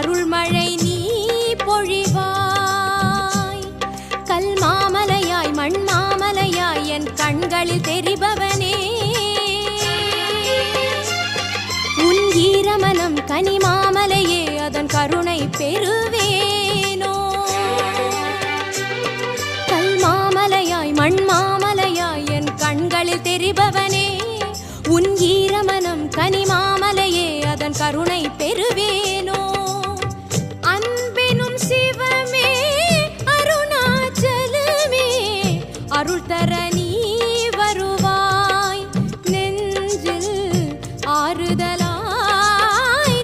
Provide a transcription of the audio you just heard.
அருள்மழை நீ பொழிவாய். கல் மாமலையாய் மண் மாமலையாய் என் கண்களில் தெரிபவனே, உன் ஈரமனம் கனி மாமலையே அதன் கருணை பெறுவேனோ. கல் மாமலையாய் மண் மாமலையாய் என் கண்களில் தெரிபவனே, உன் ஈரமனம் கனி மாமலையே அதன் கருணை பெறுவே.